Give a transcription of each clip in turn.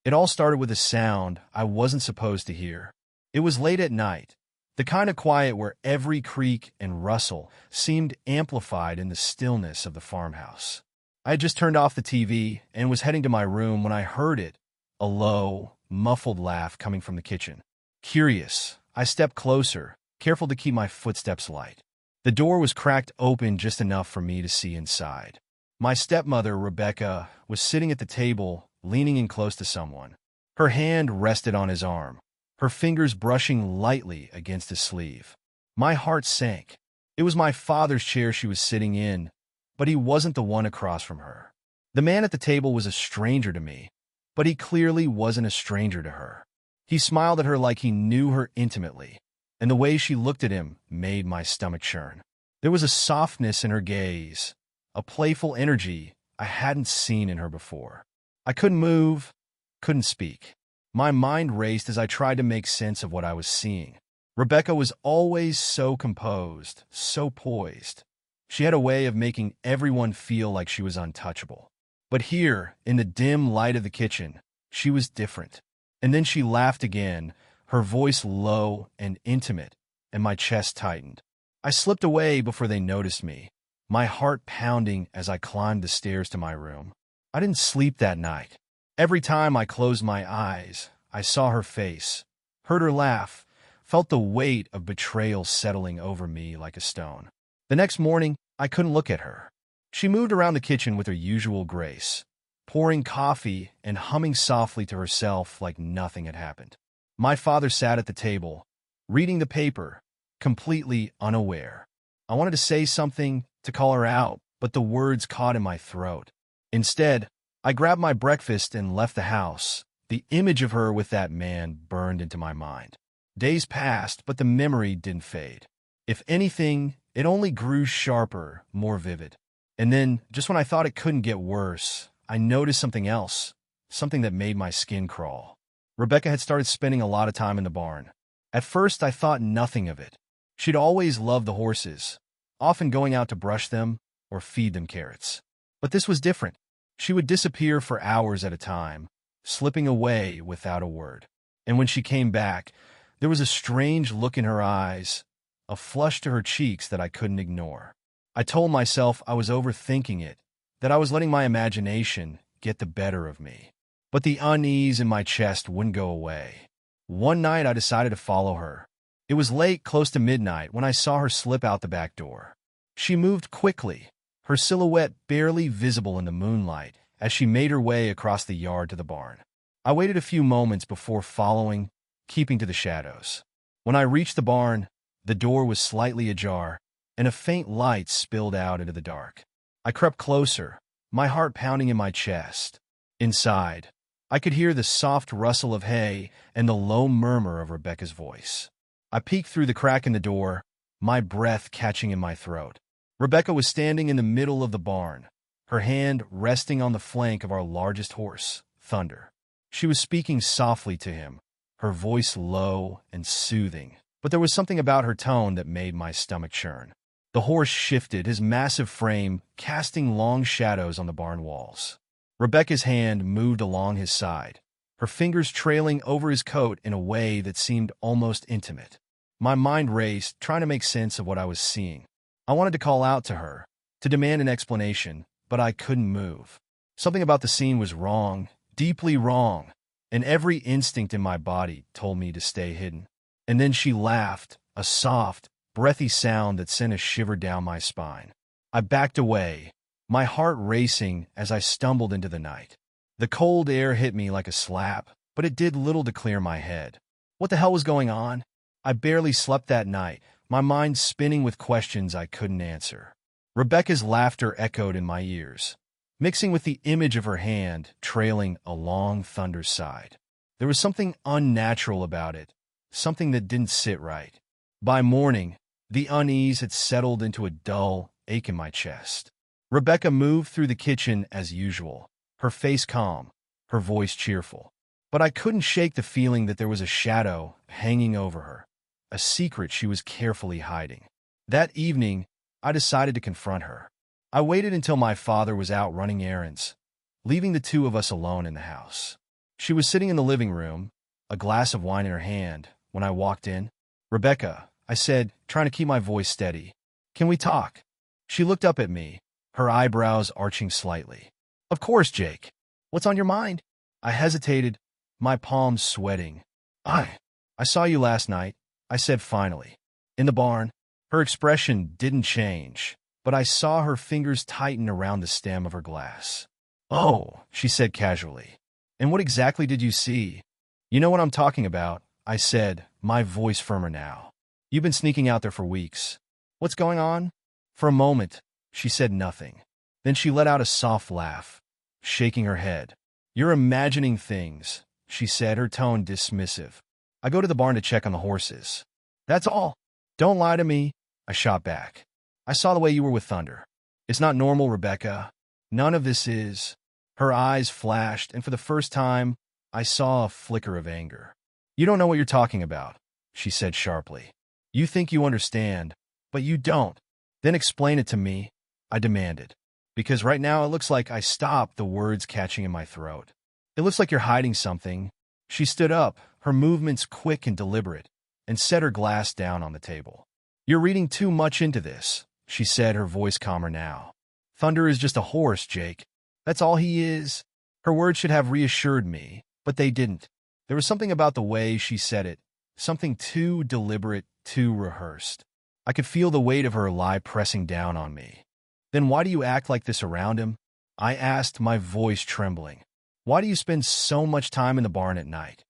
It all started with a sound I wasn't supposed to hear. It was late at night, the kind of quiet where every creak and rustle seemed amplified in the stillness of the farmhouse. I had just turned off the TV and was heading to my room when I heard it, a low, muffled laugh coming from the kitchen. Curious, I stepped closer, careful to keep my footsteps light. The door was cracked open just enough for me to see inside. My stepmother, Rebecca, was sitting at the table, leaning in close to someone. Her hand rested on his arm, her fingers brushing lightly against his sleeve. My heart sank. It was my father's chair she was sitting in, but he wasn't the one across from her. The man at the table was a stranger to me, but he clearly wasn't a stranger to her. He smiled at her like he knew her intimately, and the way she looked at him made my stomach churn. There was a softness in her gaze, a playful energy I hadn't seen in her before. I couldn't move, couldn't speak. My mind raced as I tried to make sense of what I was seeing. Rebecca was always so composed, so poised. She had a way of making everyone feel like she was untouchable. But here, in the dim light of the kitchen, she was different. And then she laughed again, her voice low and intimate, and my chest tightened. I slipped away before they noticed me, my heart pounding as I climbed the stairs to my room. I didn't sleep that night. Every time I closed my eyes, I saw her face, heard her laugh, felt the weight of betrayal settling over me like a stone. The next morning, I couldn't look at her. She moved around the kitchen with her usual grace, pouring coffee and humming softly to herself like nothing had happened. My father sat at the table, reading the paper, completely unaware. I wanted to say something, to call her out, but the words caught in my throat. Instead, I grabbed my breakfast and left the house. The image of her with that man burned into my mind. Days passed, but the memory didn't fade. If anything, it only grew sharper, more vivid. And then, just when I thought it couldn't get worse, I noticed something else, something that made my skin crawl. Rebecca had started spending a lot of time in the barn. At first, I thought nothing of it. She'd always loved the horses, often going out to brush them or feed them carrots. But this was different. She would disappear for hours at a time, slipping away without a word. And when she came back, there was a strange look in her eyes, a flush to her cheeks that I couldn't ignore. I told myself I was overthinking it, that I was letting my imagination get the better of me. But the unease in my chest wouldn't go away. One night I decided to follow her. It was late, close to midnight, when I saw her slip out the back door. She moved quickly, her silhouette barely visible in the moonlight as she made her way across the yard to the barn. I waited a few moments before following, keeping to the shadows. When I reached the barn, the door was slightly ajar, and a faint light spilled out into the dark. I crept closer, my heart pounding in my chest. Inside, I could hear the soft rustle of hay and the low murmur of Rebecca's voice. I peeked through the crack in the door, my breath catching in my throat. Rebecca was standing in the middle of the barn, her hand resting on the flank of our largest horse, Thunder. She was speaking softly to him, her voice low and soothing, but there was something about her tone that made my stomach churn. The horse shifted, his massive frame casting long shadows on the barn walls. Rebecca's hand moved along his side, her fingers trailing over his coat in a way that seemed almost intimate. My mind raced, trying to make sense of what I was seeing. I wanted to call out to her, to demand an explanation, but I couldn't move. Something about the scene was wrong, deeply wrong, and every instinct in my body told me to stay hidden. And then she laughed, a soft, breathy sound that sent a shiver down my spine. I backed away, my heart racing as I stumbled into the night. The cold air hit me like a slap, but it did little to clear my head. What the hell was going on? I barely slept that night, my mind spinning with questions I couldn't answer. Rebecca's laughter echoed in my ears, mixing with the image of her hand trailing along Thunder's side. There was something unnatural about it, something that didn't sit right. By morning, the unease had settled into a dull ache in my chest. Rebecca moved through the kitchen as usual, her face calm, her voice cheerful. But I couldn't shake the feeling that there was a shadow hanging over her, a secret she was carefully hiding. That evening, I decided to confront her. I waited until my father was out running errands, leaving the two of us alone in the house. She was sitting in the living room, a glass of wine in her hand, when I walked in. "Rebecca," I said, trying to keep my voice steady. "Can we talk?" She looked up at me, her eyebrows arching slightly. "Of course, Jake. What's on your mind?" I hesitated, my palms sweating. I saw you last night," I said finally. "In the barn." Her expression didn't change, but I saw her fingers tighten around the stem of her glass. "Oh," she said casually. "And what exactly did you see?" "You know what I'm talking about," I said, my voice firmer now. "You've been sneaking out there for weeks. What's going on?" For a moment, she said nothing. Then she let out a soft laugh, shaking her head. "You're imagining things," she said, her tone dismissive. "I go to the barn to check on the horses. That's all. Don't lie to me," I shot back. "I saw the way you were with Thunder. It's not normal, Rebecca. None of this is." Her eyes flashed, and for the first time, I saw a flicker of anger. "You don't know what you're talking about," she said sharply. "You think you understand, but you don't." "Then explain it to me," I demanded. "Because right now it looks like," I stopped, the words catching in my throat. "It looks like you're hiding something." She stood up, her movements quick and deliberate, and set her glass down on the table. "You're reading too much into this," she said, her voice calmer now. "Thunder is just a horse, Jake. That's all he is." Her words should have reassured me, but they didn't. There was something about the way she said it, something too deliberate, too rehearsed. I could feel the weight of her lie pressing down on me. "Then why do you act like this around him?" I asked, my voice trembling. "Why do you spend so much time in the barn at night?"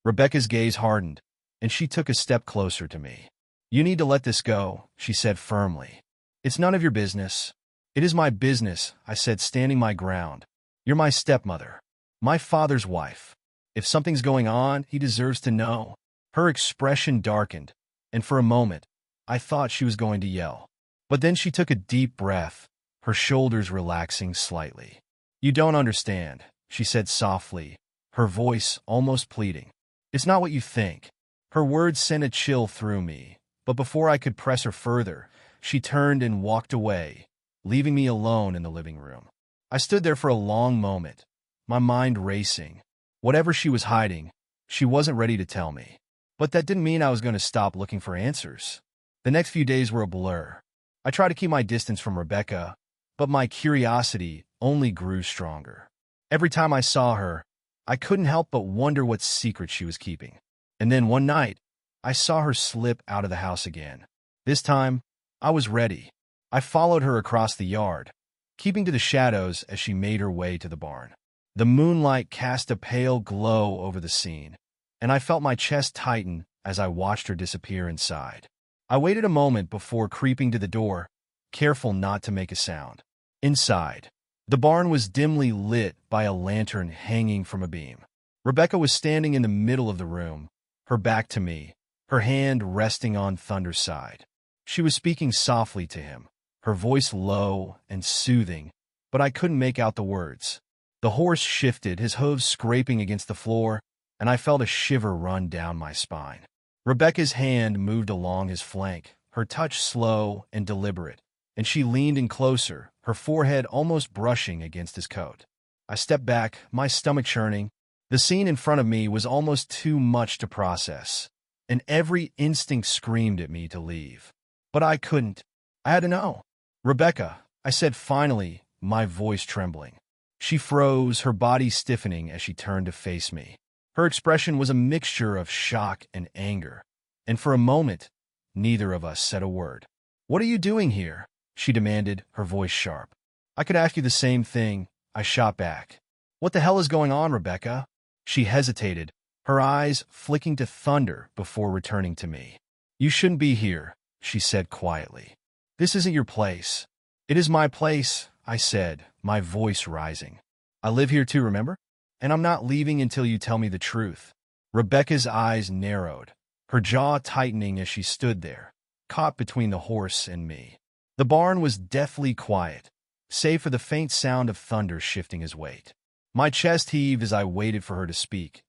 Rebecca's gaze hardened, and she took a step closer to me. "You need to let this go," she said firmly. "It's none of your business." "It is my business," I said, standing my ground. "You're my stepmother, my father's wife. If something's going on, he deserves to know." Her expression darkened, and for a moment, I thought she was going to yell. But then she took a deep breath, her shoulders relaxing slightly. "You don't understand," she said softly, her voice almost pleading. "It's not what you think." Her words sent a chill through me, but before I could press her further, she turned and walked away, leaving me alone in the living room. I stood there for a long moment, my mind racing. Whatever she was hiding, she wasn't ready to tell me. But that didn't mean I was going to stop looking for answers. The next few days were a blur. I tried to keep my distance from Rebecca, but my curiosity only grew stronger. Every time I saw her, I couldn't help but wonder what secret she was keeping. And then one night, I saw her slip out of the house again. This time, I was ready. I followed her across the yard, keeping to the shadows as she made her way to the barn. The moonlight cast a pale glow over the scene, and I felt my chest tighten as I watched her disappear inside. I waited a moment before creeping to the door, careful not to make a sound. Inside, the barn was dimly lit by a lantern hanging from a beam. Rebecca was standing in the middle of the room, her back to me, her hand resting on Thunder's side. She was speaking softly to him, her voice low and soothing, but I couldn't make out the words. The horse shifted, his hooves scraping against the floor, and I felt a shiver run down my spine. Rebecca's hand moved along his flank, her touch slow and deliberate, and she leaned in closer, her forehead almost brushing against his coat. I stepped back, my stomach churning. The scene in front of me was almost too much to process, and every instinct screamed at me to leave. But I couldn't. I had to know. "Rebecca," I said finally, my voice trembling. She froze, her body stiffening as she turned to face me. Her expression was a mixture of shock and anger, and for a moment, neither of us said a word. "What are you doing here?" she demanded, her voice sharp. "I could ask you the same thing," I shot back. "What the hell is going on, Rebecca?" She hesitated, her eyes flicking to Thunder before returning to me. "You shouldn't be here," she said quietly. "This isn't your place." "It is my place," I said, my voice rising. "I live here too, remember? And I'm not leaving until you tell me the truth." Rebecca's eyes narrowed, her jaw tightening as she stood there, caught between the horse and me. The barn was deathly quiet, save for the faint sound of Thunder shifting his weight. My chest heaved as I waited for her to speak,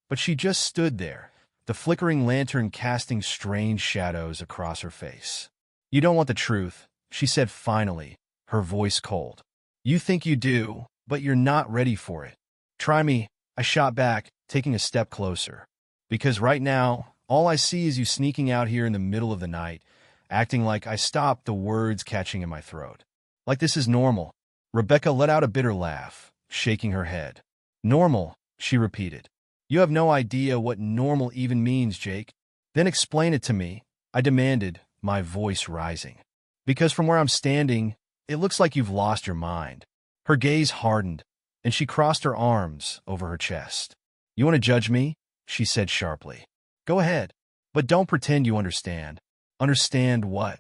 but she just stood there, the flickering lantern casting strange shadows across her face. "You don't want the truth," she said finally, her voice cold. "You think you do, but you're not ready for it. Try me," I shot back, taking a step closer. Because right now, all I see is you sneaking out here in the middle of the night, acting like I stopped, the words catching in my throat. Like this is normal. Rebecca let out a bitter laugh, shaking her head. Normal, she repeated. You have no idea what normal even means, Jake. Then explain it to me, I demanded, my voice rising. Because from where I'm standing, it looks like you've lost your mind. Her gaze hardened, and she crossed her arms over her chest. You want to judge me? She said sharply. Go ahead, but don't pretend you understand. Understand what?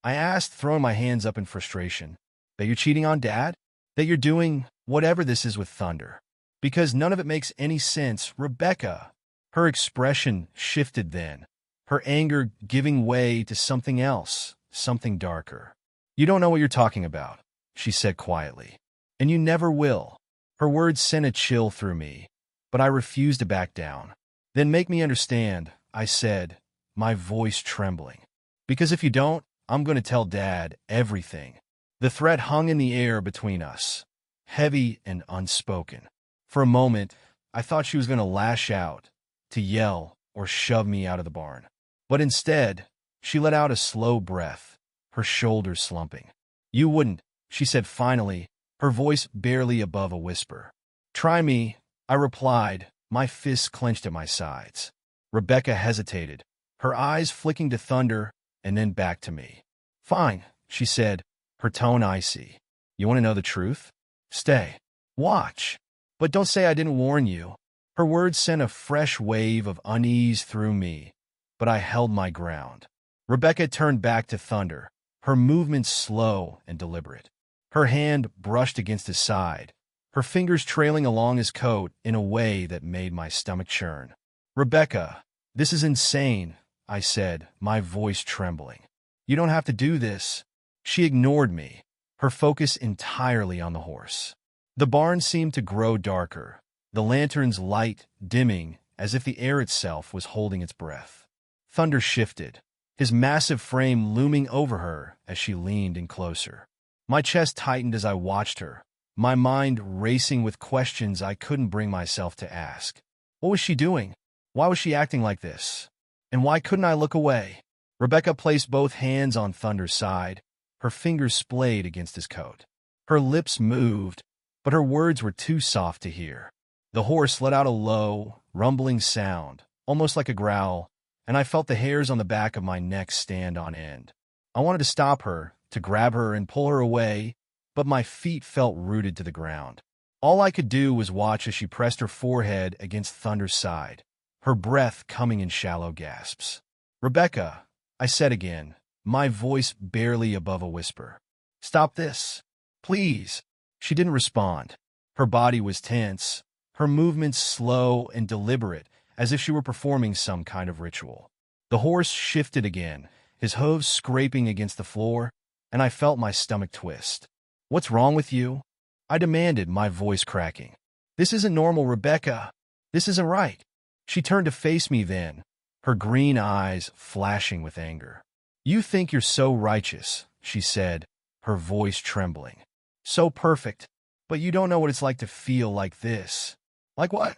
I asked, throwing my hands up in frustration. That you're cheating on Dad? That you're doing whatever this is with Thunder? Because none of it makes any sense, Rebecca. Her expression shifted then, her anger giving way to something else, something darker. You don't know what you're talking about, she said quietly. And you never will. Her words sent a chill through me, but I refused to back down. Then make me understand, I said, my voice trembling. Because if you don't, I'm going to tell Dad everything. The threat hung in the air between us, heavy and unspoken. For a moment, I thought she was going to lash out, to yell or shove me out of the barn. But instead, she let out a slow breath, her shoulders slumping. You wouldn't, she said finally, her voice barely above a whisper. Try me, I replied, my fists clenched at my sides. Rebecca hesitated, her eyes flicking to Thunder and then back to me. Fine, she said, her tone icy. You want to know the truth? Stay. Watch. But don't say I didn't warn you. Her words sent a fresh wave of unease through me, but I held my ground. Rebecca turned back to Thunder, her movements slow and deliberate. Her hand brushed against his side, her fingers trailing along his coat in a way that made my stomach churn. Rebecca, this is insane, I said, my voice trembling. You don't have to do this. She ignored me, her focus entirely on the horse. The barn seemed to grow darker, the lantern's light dimming as if the air itself was holding its breath. Thunder shifted, his massive frame looming over her as she leaned in closer. My chest tightened as I watched her, my mind racing with questions I couldn't bring myself to ask. What was she doing? Why was she acting like this? And why couldn't I look away? Rebecca placed both hands on Thunder's side, her fingers splayed against his coat. Her lips moved, but her words were too soft to hear. The horse let out a low, rumbling sound, almost like a growl, and I felt the hairs on the back of my neck stand on end. I wanted to stop her, to grab her and pull her away, but my feet felt rooted to the ground. All I could do was watch as she pressed her forehead against Thunder's side, her breath coming in shallow gasps. Rebecca, I said again, my voice barely above a whisper. Stop this. Please. She didn't respond. Her body was tense, her movements slow and deliberate, as if she were performing some kind of ritual. The horse shifted again, his hooves scraping against the floor, and I felt my stomach twist. What's wrong with you? I demanded, my voice cracking. This isn't normal, Rebecca. This isn't right. She turned to face me then, her green eyes flashing with anger. You think you're so righteous, she said, her voice trembling. So perfect, but you don't know what it's like to feel like this. Like what?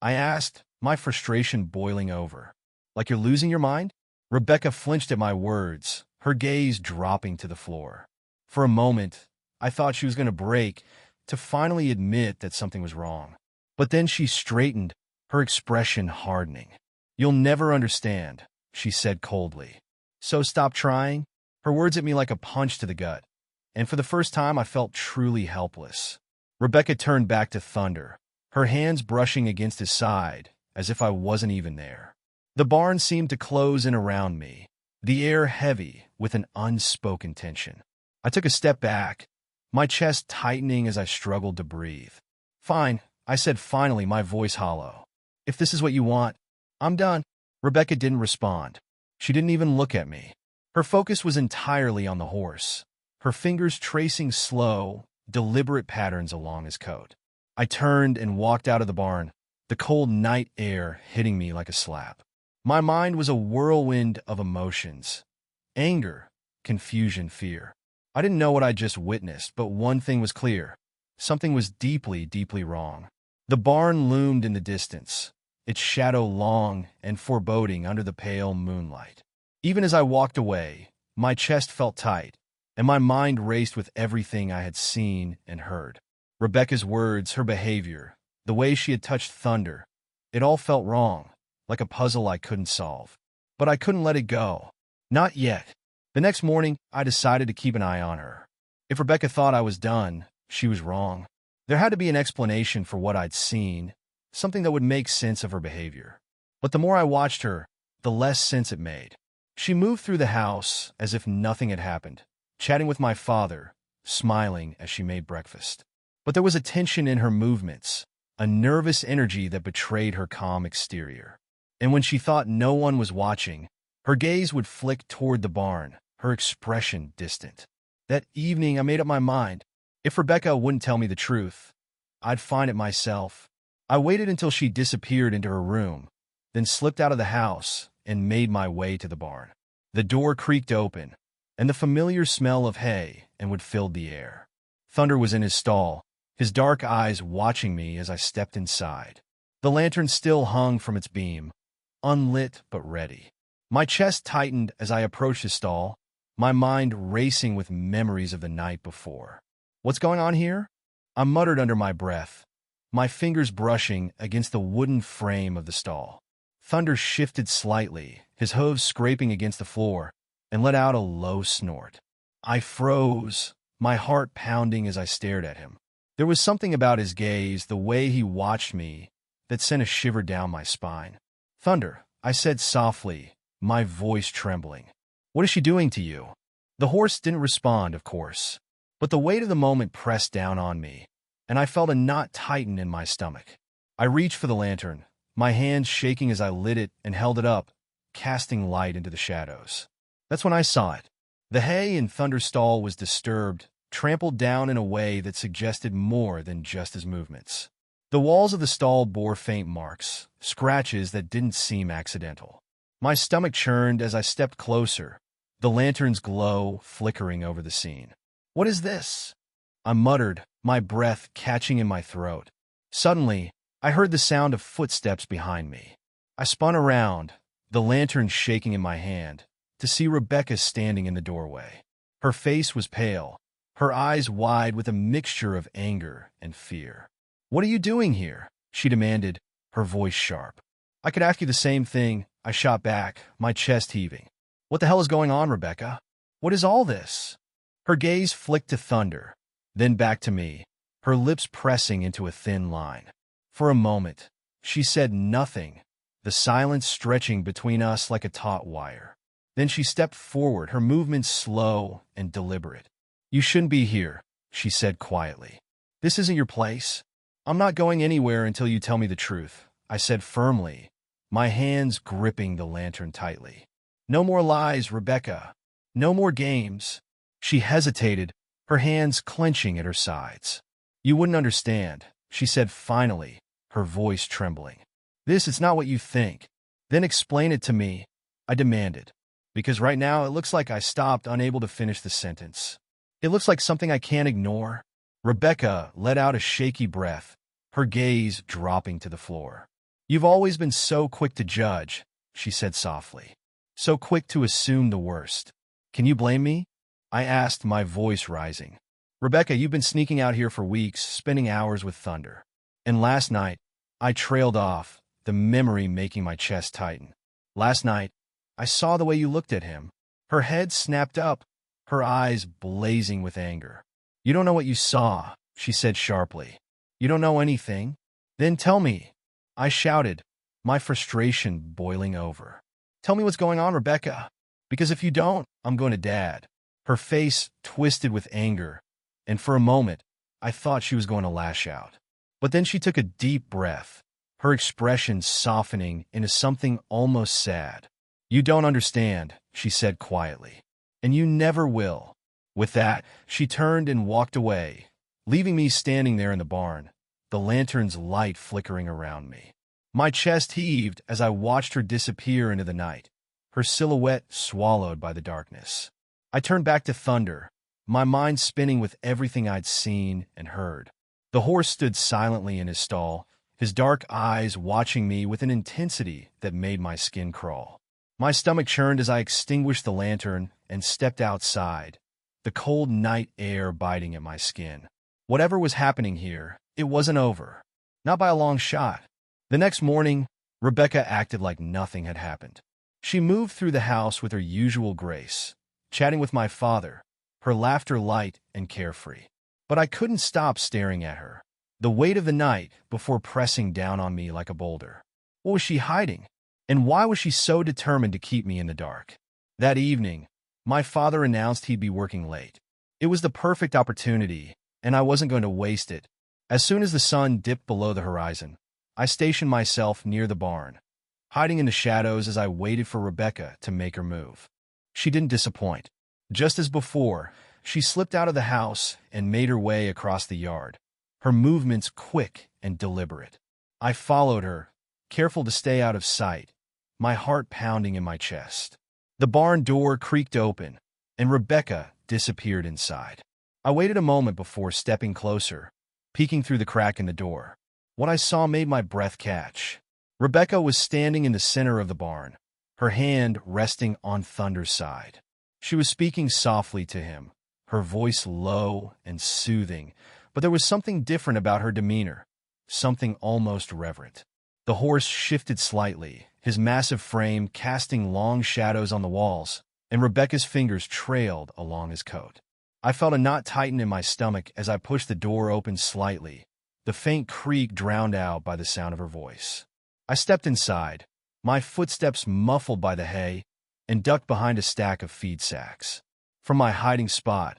I asked, my frustration boiling over. Like you're losing your mind? Rebecca flinched at my words, her gaze dropping to the floor. For a moment, I thought she was going to break, to finally admit that something was wrong. But then she straightened, her expression hardening. You'll never understand, she said coldly. So stop trying? Her words hit me like a punch to the gut, and for the first time I felt truly helpless. Rebecca turned back to Thunder, her hands brushing against his side, as if I wasn't even there. The barn seemed to close in around me, the air heavy with an unspoken tension. I took a step back, my chest tightening as I struggled to breathe. Fine, I said finally, my voice hollow. If this is what you want, I'm done. Rebecca didn't respond. She didn't even look at me. Her focus was entirely on the horse, her fingers tracing slow, deliberate patterns along his coat. I turned and walked out of the barn, the cold night air hitting me like a slap. My mind was a whirlwind of emotions. Anger, confusion, fear. I didn't know what I just witnessed, but one thing was clear. Something was deeply, deeply wrong. The barn loomed in the distance, its shadow long and foreboding under the pale moonlight. Even as I walked away, my chest felt tight, and my mind raced with everything I had seen and heard. Rebecca's words, her behavior, the way she had touched Thunder, it all felt wrong, like a puzzle I couldn't solve. But I couldn't let it go. Not yet. The next morning, I decided to keep an eye on her. If Rebecca thought I was done, she was wrong. There had to be an explanation for what I'd seen, something that would make sense of her behavior. But the more I watched her, the less sense it made. She moved through the house as if nothing had happened, chatting with my father, smiling as she made breakfast. But there was a tension in her movements, a nervous energy that betrayed her calm exterior. And when she thought no one was watching, her gaze would flick toward the barn, her expression distant. That evening, I made up my mind. If Rebecca wouldn't tell me the truth, I'd find it myself. I waited until she disappeared into her room, then slipped out of the house and made my way to the barn. The door creaked open, and the familiar smell of hay and wood filled the air. Thunder was in his stall, his dark eyes watching me as I stepped inside. The lantern still hung from its beam, unlit but ready. My chest tightened as I approached his stall, my mind racing with memories of the night before. "What's going on here?" I muttered under my breath, my fingers brushing against the wooden frame of the stall. Thunder shifted slightly, his hooves scraping against the floor, and let out a low snort. I froze, my heart pounding as I stared at him. There was something about his gaze, the way he watched me, that sent a shiver down my spine. "Thunder," I said softly, my voice trembling. "What is she doing to you?" The horse didn't respond, of course, but the weight of the moment pressed down on me, and I felt a knot tighten in my stomach. I reached for the lantern, my hands shaking as I lit it and held it up, casting light into the shadows. That's when I saw it. The hay in Thunder's stall was disturbed, trampled down in a way that suggested more than just his movements. The walls of the stall bore faint marks, scratches that didn't seem accidental. My stomach churned as I stepped closer, the lantern's glow flickering over the scene. "What is this?" I muttered, my breath catching in my throat. Suddenly, I heard the sound of footsteps behind me. I spun around, the lantern shaking in my hand, to see Rebecca standing in the doorway. Her face was pale, her eyes wide with a mixture of anger and fear. "What are you doing here?" she demanded, her voice sharp. "I could ask you the same thing," I shot back, my chest heaving. "What the hell is going on, Rebecca? What is all this?" Her gaze flicked to Thunder, then back to me, her lips pressing into a thin line. For a moment, she said nothing, the silence stretching between us like a taut wire. Then she stepped forward, her movements slow and deliberate. "You shouldn't be here," she said quietly. "This isn't your place." "I'm not going anywhere until you tell me the truth," I said firmly, my hands gripping the lantern tightly. "No more lies, Rebecca. No more games." She hesitated, her hands clenching at her sides. "You wouldn't understand," she said finally, her voice trembling. "This is not what you think." "Then explain it to me," I demanded, because right now it looks like I stopped, unable to finish the sentence. It looks like something I can't ignore. Rebecca let out a shaky breath, her gaze dropping to the floor. "You've always been so quick to judge," she said softly. "So quick to assume the worst. Can you blame me?" I asked, my voice rising. "Rebecca, you've been sneaking out here for weeks, spending hours with Thunder. And last night, I trailed off, the memory making my chest tighten. Last night, I saw the way you looked at him." Her head snapped up, her eyes blazing with anger. "You don't know what you saw," she said sharply. "You don't know anything? Then tell me," I shouted, my frustration boiling over. "Tell me what's going on, Rebecca. Because if you don't, I'm going to Dad." Her face twisted with anger, and for a moment, I thought she was going to lash out. But then she took a deep breath, her expression softening into something almost sad. "You don't understand," she said quietly. "And you never will." With that, she turned and walked away, leaving me standing there in the barn, the lantern's light flickering around me. My chest heaved as I watched her disappear into the night, her silhouette swallowed by the darkness. I turned back to Thunder, my mind spinning with everything I'd seen and heard. The horse stood silently in his stall, his dark eyes watching me with an intensity that made my skin crawl. My stomach churned as I extinguished the lantern and stepped outside, the cold night air biting at my skin. Whatever was happening here, it wasn't over. Not by a long shot. The next morning, Rebecca acted like nothing had happened. She moved through the house with her usual grace, chatting with my father, her laughter light and carefree. But I couldn't stop staring at her, the weight of the night before pressing down on me like a boulder. What was she hiding? And why was she so determined to keep me in the dark? That evening, my father announced he'd be working late. It was the perfect opportunity, and I wasn't going to waste it. As soon as the sun dipped below the horizon, I stationed myself near the barn, hiding in the shadows as I waited for Rebecca to make her move. She didn't disappoint. Just as before, she slipped out of the house and made her way across the yard, her movements quick and deliberate. I followed her, careful to stay out of sight, my heart pounding in my chest. The barn door creaked open, and Rebecca disappeared inside. I waited a moment before stepping closer, peeking through the crack in the door. What I saw made my breath catch. Rebecca was standing in the center of the barn, her hand resting on Thunder's side. She was speaking softly to him, her voice low and soothing, but there was something different about her demeanor, something almost reverent. The horse shifted slightly, his massive frame casting long shadows on the walls, and Rebecca's fingers trailed along his coat. I felt a knot tighten in my stomach as I pushed the door open slightly, the faint creak drowned out by the sound of her voice. I stepped inside, my footsteps muffled by the hay, and ducked behind a stack of feed sacks. From my hiding spot,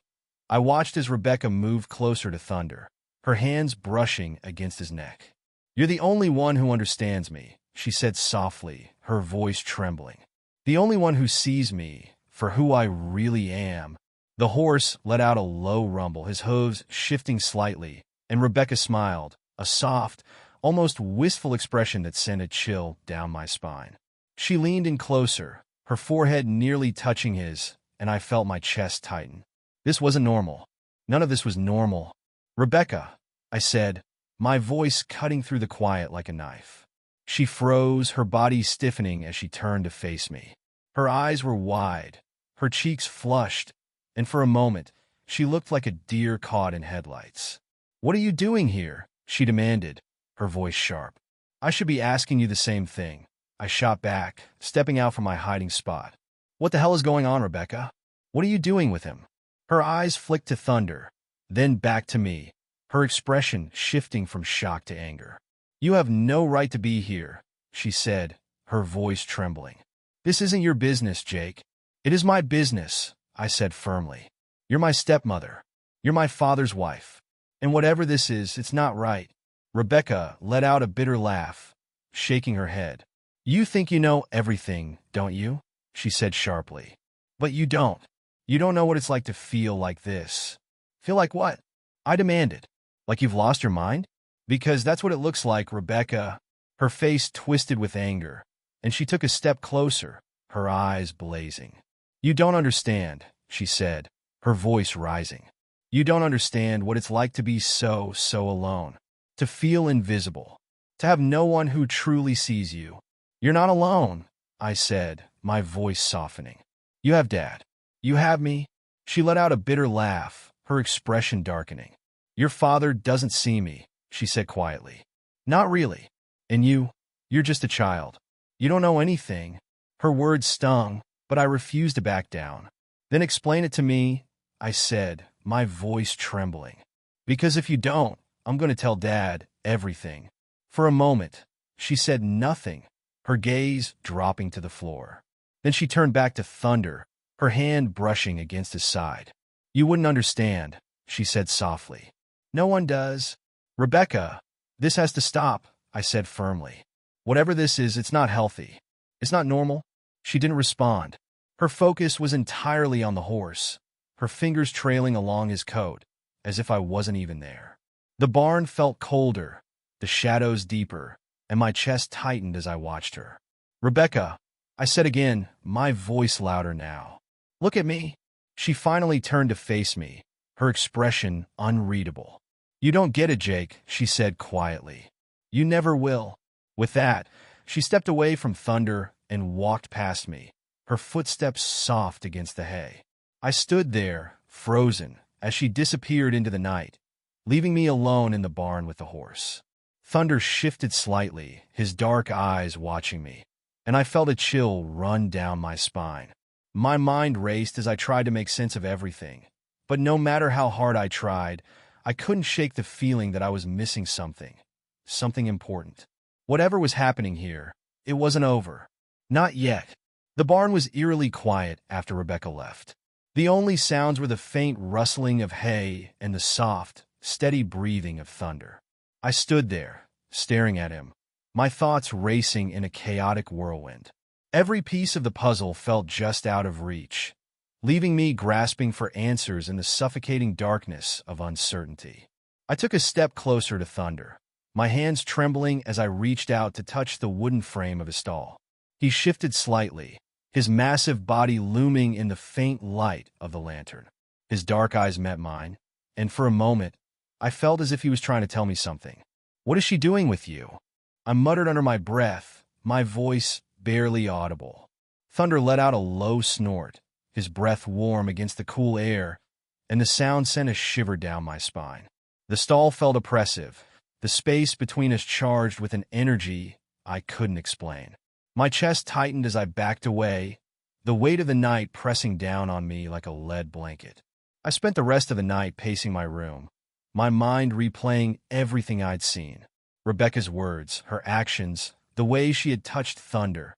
I watched as Rebecca moved closer to Thunder, her hands brushing against his neck. "You're the only one who understands me," she said softly, her voice trembling. "The only one who sees me for who I really am." The horse let out a low rumble, his hooves shifting slightly, and Rebecca smiled, a soft, almost wistful expression that sent a chill down my spine. She leaned in closer, her forehead nearly touching his, and I felt my chest tighten. This wasn't normal. None of this was normal. "Rebecca," I said, my voice cutting through the quiet like a knife. She froze, her body stiffening as she turned to face me. Her eyes were wide, her cheeks flushed, and for a moment, she looked like a deer caught in headlights. "What are you doing here?" she demanded, her voice sharp. "I should be asking you the same thing," I shot back, stepping out from my hiding spot. "What the hell is going on, Rebecca? What are you doing with him?" Her eyes flicked to Thunder, then back to me, her expression shifting from shock to anger. "You have no right to be here," she said, her voice trembling. "This isn't your business, Jake." "It is my business," I said firmly. "You're my stepmother. You're my father's wife. And whatever this is, it's not right." Rebecca let out a bitter laugh, shaking her head. "You think you know everything, don't you?" she said sharply. "But you don't. You don't know what it's like to feel like this." "Feel like what?" I demanded. "Like you've lost your mind?" "Because that's what it looks like, Rebecca." Her face twisted with anger, and she took a step closer, her eyes blazing. "You don't understand," she said, her voice rising. "You don't understand what it's like to be so alone, to feel invisible, to have no one who truly sees you." "You're not alone," I said, my voice softening. "You have Dad. You have me." She let out a bitter laugh, her expression darkening. "Your father doesn't see me," she said quietly. "Not really. And you're just a child. You don't know anything." Her words stung, but I refused to back down. "Then explain it to me," I said, my voice trembling. "Because if you don't, I'm going to tell Dad everything." For a moment, she said nothing, her gaze dropping to the floor. Then she turned back to Thunder, her hand brushing against his side. "You wouldn't understand," she said softly. "No one does." "Rebecca, this has to stop," I said firmly. "Whatever this is, it's not healthy. It's not normal." She didn't respond. Her focus was entirely on the horse, her fingers trailing along his coat, as if I wasn't even there. The barn felt colder, the shadows deeper, and my chest tightened as I watched her. "Rebecca," I said again, my voice louder now. "Look at me." She finally turned to face me, her expression unreadable. "You don't get it, Jake," she said quietly. You never will. With that, she stepped away from Thunder and walked past me, her footsteps soft against the hay. I stood there, frozen, as she disappeared into the night, leaving me alone in the barn with the horse. Thunder shifted slightly, his dark eyes watching me, and I felt a chill run down my spine. My mind raced as I tried to make sense of everything, but no matter how hard I tried, I couldn't shake the feeling that I was missing something important. Whatever was happening here, it wasn't over. Not yet. The barn was eerily quiet after Rebecca left. The only sounds were the faint rustling of hay and the soft, steady breathing of Thunder. I stood there, staring at him, my thoughts racing in a chaotic whirlwind. Every piece of the puzzle felt just out of reach, leaving me grasping for answers in the suffocating darkness of uncertainty. I took a step closer to Thunder, my hands trembling as I reached out to touch the wooden frame of his stall. He shifted slightly, his massive body looming in the faint light of the lantern. His dark eyes met mine, and for a moment, I felt as if he was trying to tell me something. "What is she doing with you?" I muttered under my breath, my voice barely audible. Thunder let out a low snort, his breath warm against the cool air, and the sound sent a shiver down my spine. The stall felt oppressive, the space between us charged with an energy I couldn't explain. My chest tightened as I backed away, the weight of the night pressing down on me like a lead blanket. I spent the rest of the night pacing my room, my mind replaying everything I'd seen. Rebecca's words, her actions, the way she had touched Thunder.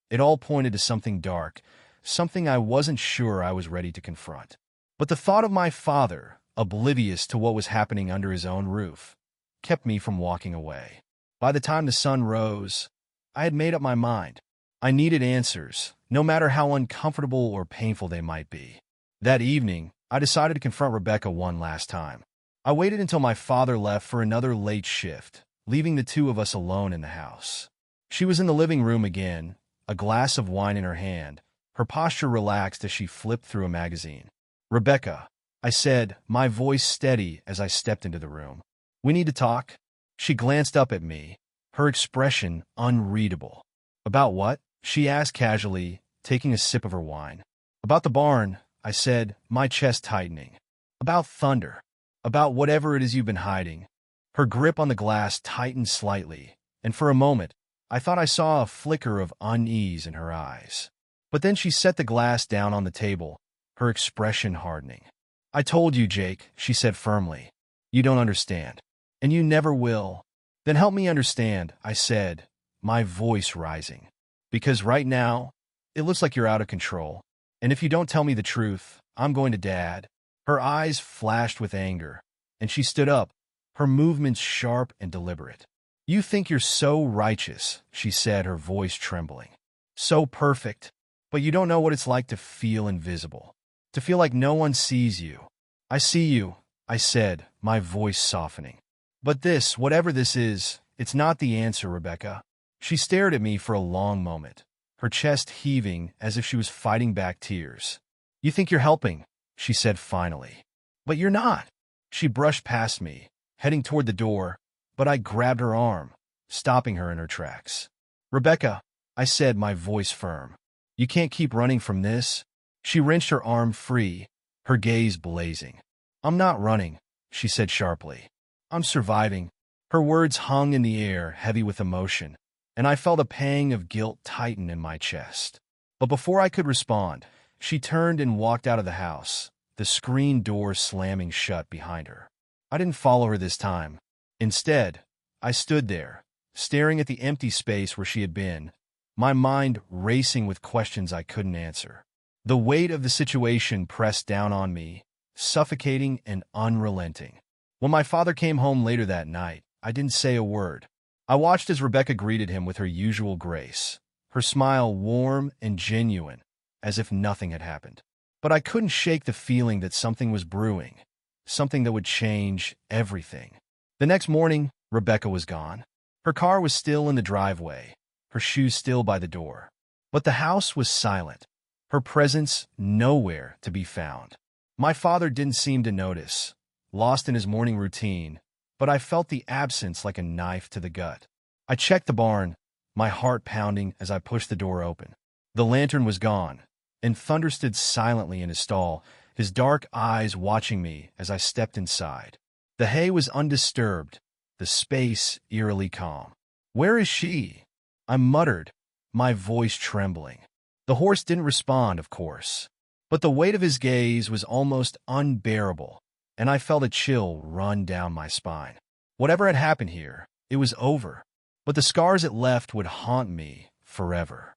It all pointed to something dark, something I wasn't sure I was ready to confront. But the thought of my father, oblivious to what was happening under his own roof, kept me from walking away. By the time the sun rose, I had made up my mind. I needed answers, no matter how uncomfortable or painful they might be. That evening, I decided to confront Rebecca one last time. I waited until my father left for another late shift, leaving the two of us alone in the house. She was in the living room again, a glass of wine in her hand, her posture relaxed as she flipped through a magazine. "Rebecca," I said, my voice steady as I stepped into the room. "We need to talk." She glanced up at me, her expression unreadable. "About what?" she asked casually, taking a sip of her wine. "About the barn," I said, my chest tightening. "About Thunder. About whatever it is you've been hiding." Her grip on the glass tightened slightly, and for a moment, I thought I saw a flicker of unease in her eyes. But then she set the glass down on the table, her expression hardening. "I told you, Jake," she said firmly. "You don't understand. And you never will." "Then help me understand," I said, my voice rising. "Because right now, it looks like you're out of control. And if you don't tell me the truth, I'm going to Dad." Her eyes flashed with anger, and she stood up, her movements sharp and deliberate. "You think you're so righteous," she said, her voice trembling. "So perfect. But you don't know what it's like to feel invisible. To feel like no one sees you." "I see you," I said, my voice softening. "But this, whatever this is, it's not the answer, Rebecca." She stared at me for a long moment, her chest heaving as if she was fighting back tears. "You think you're helping," she said finally. "But you're not." She brushed past me, heading toward the door, but I grabbed her arm, stopping her in her tracks. "Rebecca," I said, my voice firm. "You can't keep running from this." She wrenched her arm free, her gaze blazing. "I'm not running," she said sharply. "I'm surviving." Her words hung in the air, heavy with emotion, and I felt a pang of guilt tighten in my chest. But before I could respond, she turned and walked out of the house, the screen door slamming shut behind her. I didn't follow her this time. Instead, I stood there, staring at the empty space where she had been, my mind racing with questions I couldn't answer. The weight of the situation pressed down on me, suffocating and unrelenting. When my father came home later that night, I didn't say a word. I watched as Rebecca greeted him with her usual grace, her smile warm and genuine, as if nothing had happened. But I couldn't shake the feeling that something was brewing, something that would change everything. The next morning, Rebecca was gone. Her car was still in the driveway, her shoes still by the door. But the house was silent, her presence nowhere to be found. My father didn't seem to notice, lost in his morning routine, but I felt the absence like a knife to the gut. I checked the barn, my heart pounding as I pushed the door open. The lantern was gone, and Thunder stood silently in his stall, his dark eyes watching me as I stepped inside. The hay was undisturbed, the space eerily calm. "Where is she?" I muttered, my voice trembling. The horse didn't respond, of course, but the weight of his gaze was almost unbearable, and I felt a chill run down my spine. Whatever had happened here, it was over, but the scars it left would haunt me forever.